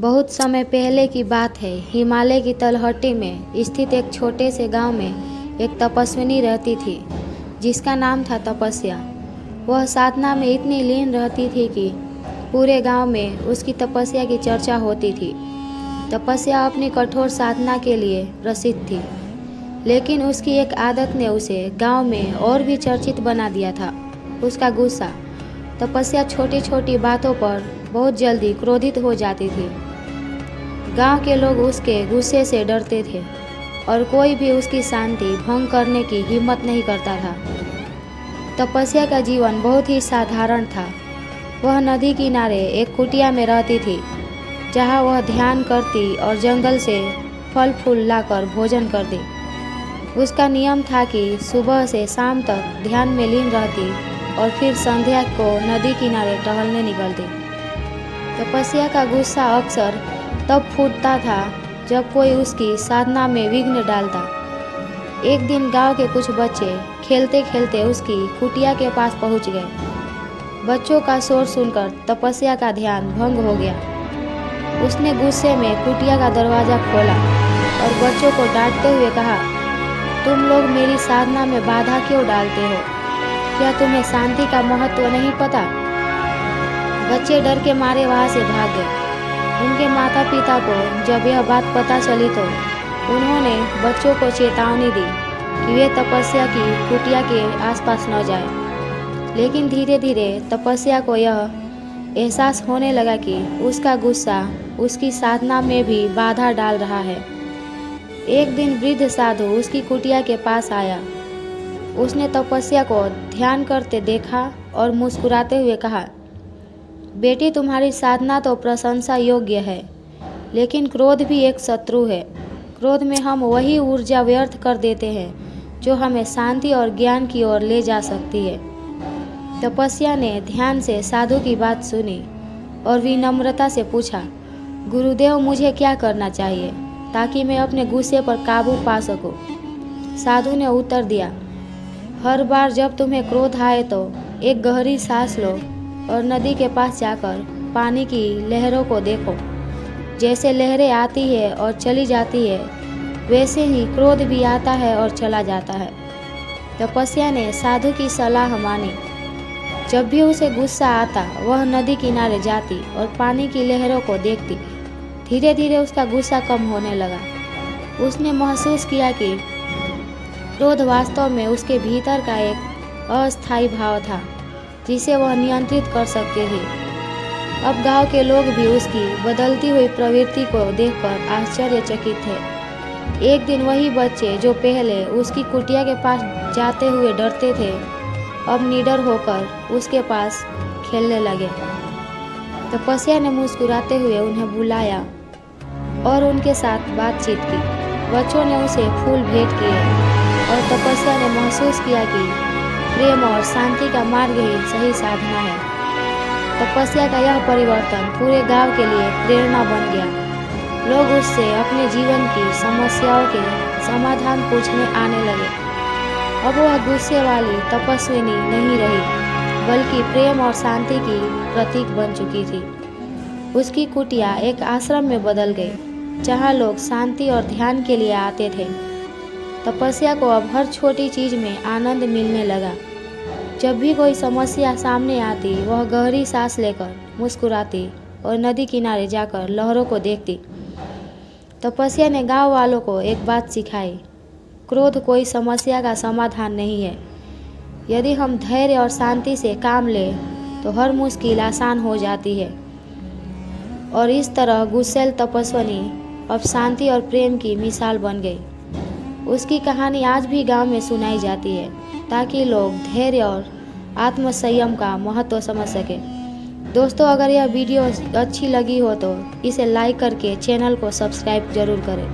बहुत समय पहले की बात है। हिमालय की तलहटी में स्थित एक छोटे से गांव में एक तपस्विनी रहती थी जिसका नाम था तपस्या। वह साधना में इतनी लीन रहती थी कि पूरे गांव में उसकी तपस्या की चर्चा होती थी। तपस्या अपनी कठोर साधना के लिए प्रसिद्ध थी, लेकिन उसकी एक आदत ने उसे गांव में और भी चर्चित बना दिया था, उसका गुस्सा। तपस्या छोटी छोटी बातों पर बहुत जल्दी क्रोधित हो जाती थी। गांव के लोग उसके गुस्से से डरते थे और कोई भी उसकी शांति भंग करने की हिम्मत नहीं करता था। तपस्या का जीवन बहुत ही साधारण था। वह नदी किनारे एक कुटिया में रहती थी, जहां वह ध्यान करती और जंगल से फल फूल लाकर भोजन करती। उसका नियम था कि सुबह से शाम तक ध्यान में लीन रहती और फिर संध्या को नदी किनारे टहलने निकलती। तपस्या का गुस्सा अक्सर तब फूटता था जब कोई उसकी साधना में विघ्न डालता। एक दिन गांव के कुछ बच्चे खेलते खेलते उसकी कुटिया के पास पहुंच गए। बच्चों का शोर सुनकर तपस्या का ध्यान भंग हो गया। उसने गुस्से में कुटिया का दरवाज़ा खोला और बच्चों को डांटते हुए कहा, तुम लोग मेरी साधना में बाधा क्यों डालते हो? क्या तुम्हें शांति का महत्व नहीं पता? बच्चे डर के मारे वहाँ से भाग गए। उनके माता पिता को जब यह बात पता चली तो उन्होंने बच्चों को चेतावनी दी कि वे तपस्या की कुटिया के आसपास न जाएं। लेकिन धीरे धीरे तपस्या को यह एहसास होने लगा कि उसका गुस्सा उसकी साधना में भी बाधा डाल रहा है। एक दिन वृद्ध साधु उसकी कुटिया के पास आया। उसने तपस्या को ध्यान करते देखा और मुस्कुराते हुए कहा, बेटी, तुम्हारी साधना तो प्रशंसा योग्य है, लेकिन क्रोध भी एक शत्रु है। क्रोध में हम वही ऊर्जा व्यर्थ कर देते हैं जो हमें शांति और ज्ञान की ओर ले जा सकती है। तपस्या ने ध्यान से साधु की बात सुनी और विनम्रता से पूछा, गुरुदेव, मुझे क्या करना चाहिए ताकि मैं अपने गुस्से पर काबू पा सकूं? साधु ने उत्तर दिया, हर बार जब तुम्हें क्रोध आए तो एक गहरी सांस लो और नदी के पास जाकर पानी की लहरों को देखो। जैसे लहरें आती है और चली जाती है, वैसे ही क्रोध भी आता है और चला जाता है। तपस्या ने साधु की सलाह मानी। जब भी उसे गुस्सा आता, वह नदी किनारे जाती और पानी की लहरों को देखती। धीरे धीरे उसका गुस्सा कम होने लगा। उसने महसूस किया कि क्रोध वास्तव में उसके भीतर का एक अस्थायी भाव था जिसे वह नियंत्रित कर सकती थी। अब गांव के लोग भी उसकी बदलती हुई प्रवृत्ति को देखकर आश्चर्यचकित थे। एक दिन वही बच्चे जो पहले उसकी कुटिया के पास जाते हुए डरते थे, अब निडर होकर उसके पास खेलने लगे। तपस्या ने मुस्कुराते हुए उन्हें बुलाया और उनके साथ बातचीत की। बच्चों ने उसे फूल भेंट किए और तपस्या ने महसूस किया कि प्रेम और शांति का मार्ग ही सही साधना है। तपस्या का यह परिवर्तन पूरे गांव के लिए प्रेरणा बन गया। लोग उससे अपने जीवन की समस्याओं के समाधान पूछने आने लगे। अब वह गुस्से वाली तपस्विनी नहीं रही, बल्कि प्रेम और शांति की प्रतीक बन चुकी थी। उसकी कुटिया एक आश्रम में बदल गई, जहां लोग शांति और ध्यान के लिए आते थे। तपस्या को अब हर छोटी चीज में आनंद मिलने लगा। जब भी कोई समस्या सामने आती, वह गहरी सांस लेकर मुस्कुराती और नदी किनारे जाकर लहरों को देखती। तपस्या ने गांव वालों को एक बात सिखाई, क्रोध कोई समस्या का समाधान नहीं है। यदि हम धैर्य और शांति से काम लें तो हर मुश्किल आसान हो जाती है। और इस तरह गुस्सैल तपस्विनी अब शांति और प्रेम की मिसाल बन गई। उसकी कहानी आज भी गांव में सुनाई जाती है ताकि लोग धैर्य और आत्मसंयम का महत्व समझ सके। दोस्तों, अगर यह वीडियो अच्छी लगी हो तो इसे लाइक करके चैनल को सब्सक्राइब जरूर करें।